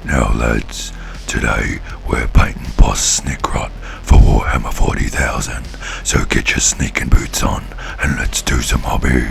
Right now, lads, today we're painting Boss Snikrot for Warhammer 40,000, so get your sneaking boots on and let's do some hobby.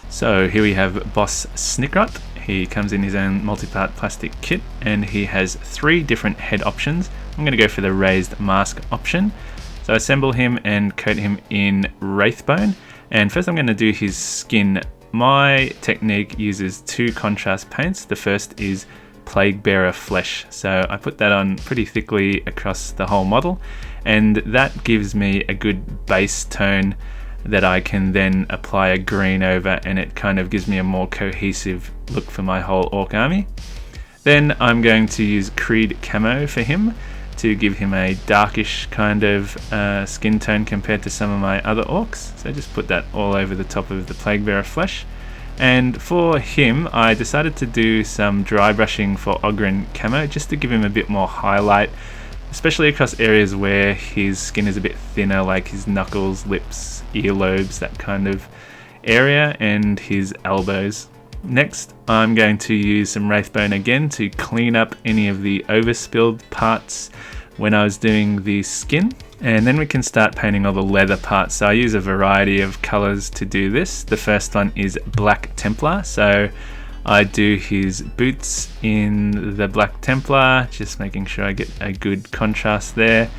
So here we have Boss Snikrot. He comes in his own multi-part plastic kit and he has 3 different head options. I'm going to go for the raised mask option. So I assemble him and coat him in Wraithbone. And first I'm going to do his skin. My technique uses 2 contrast paints. The first is Plague Bearer Flesh. So I put that on pretty thickly across the whole model, and that gives me a good base tone that I can then apply a green over, and it kind of gives me a more cohesive look for my whole orc army. Then I'm going to use Creed Camo for him to give him a darkish kind of skin tone compared to some of my other orcs. So just put that all over the top of the Plague Bearer Flesh. And for him, I decided to do some dry brushing for Ogryn Camo just to give him a bit more highlight, especially across areas where his skin is a bit thinner, like his knuckles, lips, earlobes, that kind of area, and his elbows. Next, I'm going to use some Wraithbone again to clean up any of the overspilled parts when I was doing the skin. And then we can start painting all the leather parts. So I use a variety of colors to do this. The first one is Black Templar. So I do his boots in the Black Templar, just making sure I get a good contrast there.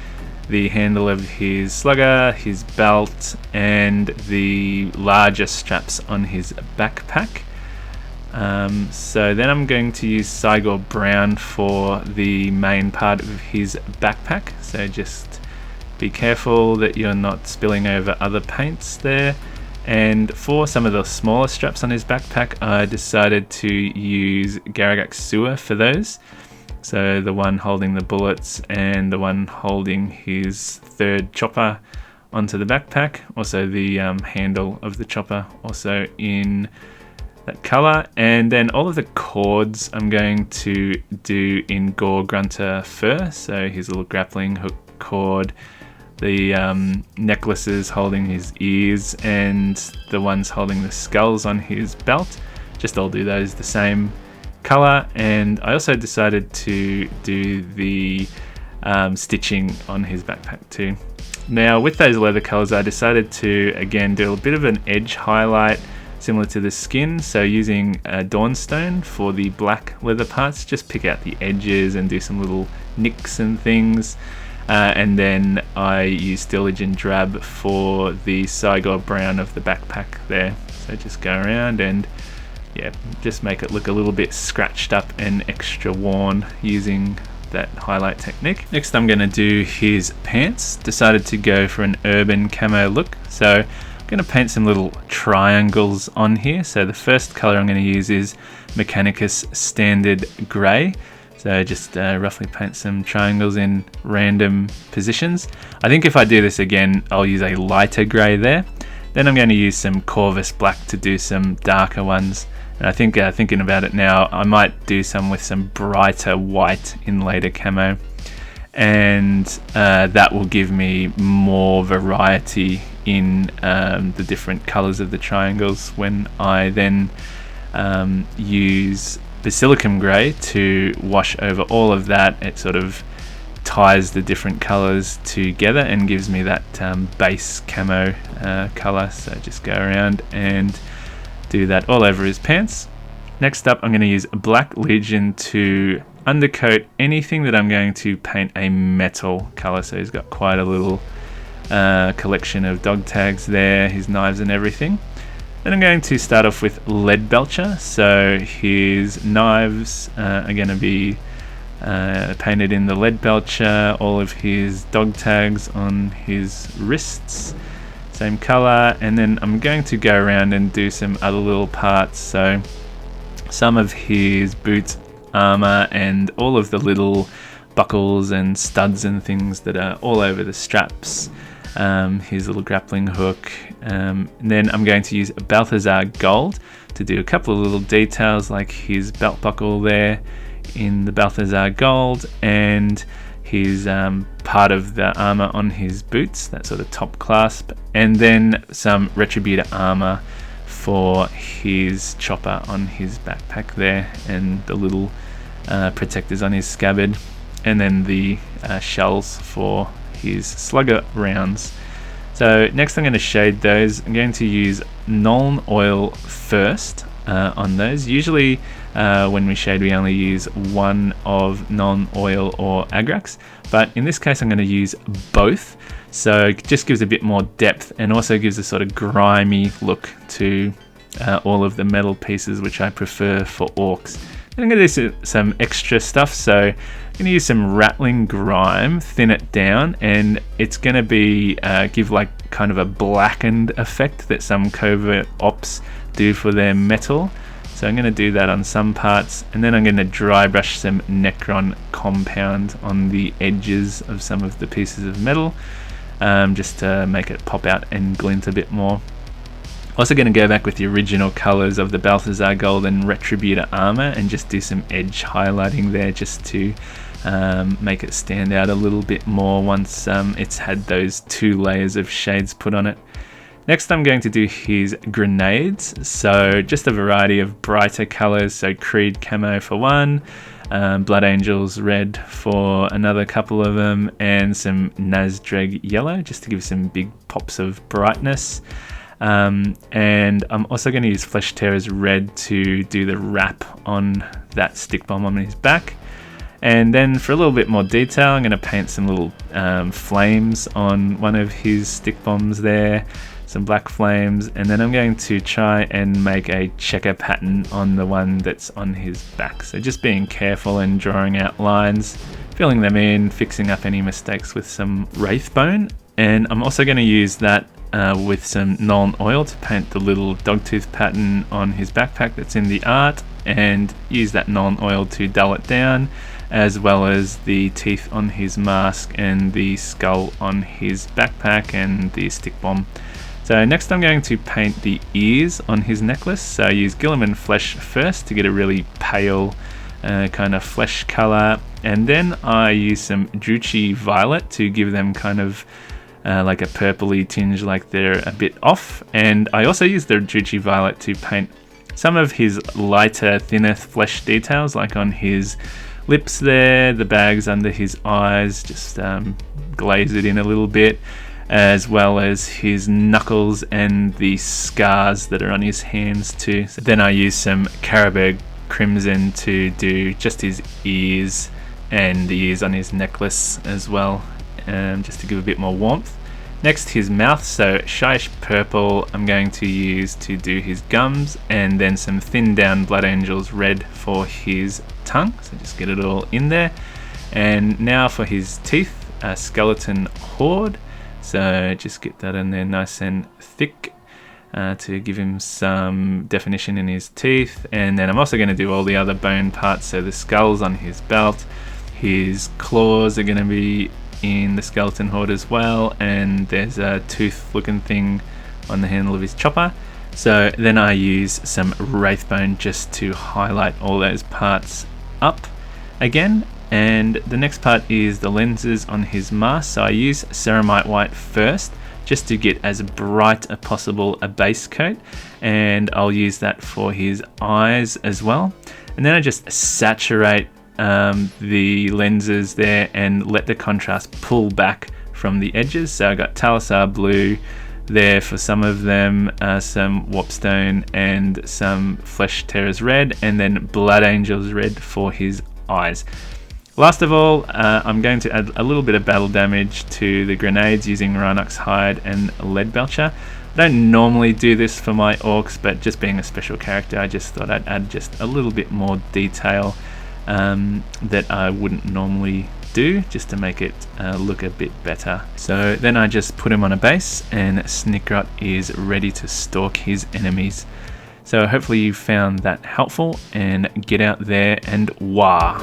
The handle of his slugger, his belt, and the larger straps on his backpack. So then I'm going to use Cygor Brown for the main part of his backpack. So just be careful that you're not spilling over other paints there. And for some of the smaller straps on his backpack, I decided to use Garagak Sewer for those. So the one holding the bullets and the one holding his 3rd chopper onto the backpack. Also the handle of the chopper also in that color. And then all of the cords I'm going to do in Gore Grunter fur. So his little grappling hook cord, the necklaces holding his ears, and the ones holding the skulls on his belt. Just all do those the same color. And I also decided to do the stitching on his backpack too. Now with those leather colors, I decided to again do a bit of an edge highlight similar to the skin. So using Dawnstone for the black leather parts, just pick out the edges and do some little nicks and things. And then I use Stillage and Drab for the Cygor Brown of the backpack there. So just go around and just make it look a little bit scratched up and extra worn using that highlight technique. Next I'm going to do his pants. Decided to go for an urban camo look. So I'm going to paint some little triangles on here. So the first color I'm going to use is Mechanicus Standard Grey. So just roughly paint some triangles in random positions. I think if I do this again, I'll use a lighter grey there. Then I'm going to use some Corvus Black to do some darker ones. And I think thinking about it now, I might do some with some brighter white inlaid camo. And that will give me more variety in the different colours of the triangles when I then use Basilicum Grey to wash over all of that. It sort of ties the different colours together and gives me that base camo colour. So just go around and do that all over his pants. Next up, I'm going to use Black Legion to undercoat anything that I'm going to paint a metal colour. So he's got quite a little collection of dog tags there, his knives and everything. Then I'm going to start off with Lead Belcher. So his knives are going to be painted in the Lead Belcher, all of his dog tags on his wrists, same color. And then I'm going to go around and do some other little parts. So some of his boots, armor, and all of the little buckles and studs and things that are all over the straps. His little grappling hook. And then I'm going to use Balthazar Gold to do a couple of little details like his belt buckle there in the Balthazar Gold, and his part of the armor on his boots, that sort of top clasp, and then some Retributor armor for his chopper on his backpack there, and the little protectors on his scabbard, and then the shells for his slugger rounds. So next I'm going to shade those. I'm going to use Nuln Oil first on those. Usually when we shade we only use one of Nuln Oil or Agrax, but in this case I'm going to use both, so it just gives a bit more depth and also gives a sort of grimy look to all of the metal pieces, which I prefer for orcs. And I'm going to do some extra stuff, so I'm going to use some Rattling Grime, thin it down, and it's going to be give like kind of a blackened effect that some covert ops do for their metal. So I'm going to do that on some parts, and then I'm going to dry brush some Necron compound on the edges of some of the pieces of metal, just to make it pop out and glint a bit more. Also going to go back with the original colours of the Balthazar Gold and Retributor armor and just do some edge highlighting there, just to make it stand out a little bit more once it's had those 2 layers of shades put on it. Next I'm going to do his grenades, so just a variety of brighter colours, so Creed camo for one, Blood Angels red for another couple of them, and some Nazdreg yellow just to give some big pops of brightness. And I'm also going to use Flesh Tearers red to do the wrap on that stick bomb on his back. And then for a little bit more detail, I'm going to paint some little flames on one of his stick bombs there, some black flames, and then I'm going to try and make a checker pattern on the one that's on his back. So just being careful and drawing out lines, filling them in, fixing up any mistakes with some Wraithbone. And I'm also going to use that with some Nuln Oil to paint the little dogtooth pattern on his backpack that's in the art, and use that Nuln Oil to dull it down, as well as the teeth on his mask and the skull on his backpack and the stick bomb. So next I'm going to paint the ears on his necklace. So I use Guilliman Flesh first to get a really pale kind of flesh color, and then I use some Druchii Violet to give them kind of like a purpley tinge, like they're a bit off. And I also use the Druchii Violet to paint some of his lighter, thinner flesh details, like on his lips there, the bags under his eyes, just glaze it in a little bit, as well as his knuckles and the scars that are on his hands too. So then I use some Carroburg Crimson to do just his ears and the ears on his necklace as well, just to give a bit more warmth. Next, his mouth, so Shyish Purple I'm going to use to do his gums, and then some thinned down Blood Angels red for his tongue, so just get it all in there. And now for his teeth, Skeleton Horde, so just get that in there nice and thick to give him some definition in his teeth. And then I'm also going to do all the other bone parts, so the skulls on his belt, his claws are going to be in the Skeleton Horde as well, and there's a tooth looking thing on the handle of his chopper. So then I use some Wraithbone just to highlight all those parts up again. And the next part is the lenses on his mask, so I use Ceramite White first just to get as bright as possible a base coat, and I'll use that for his eyes as well. And then I just saturate the lenses there and let the contrast pull back from the edges. So I got Talisar Blue there for some of them, some Warpstone and some Flesh Tearers red, and then Blood Angels red for his eyes. Last of all, I'm going to add a little bit of battle damage to the grenades using Rhinox Hide and Lead Belcher. I don't normally do this for my orcs, but just being a special character, I just thought I'd add just a little bit more detail that I wouldn't normally do, just to make it look a bit better. So then I just put him on a base, and Snikrot is ready to stalk his enemies. So hopefully you found that helpful, and get out there and wah!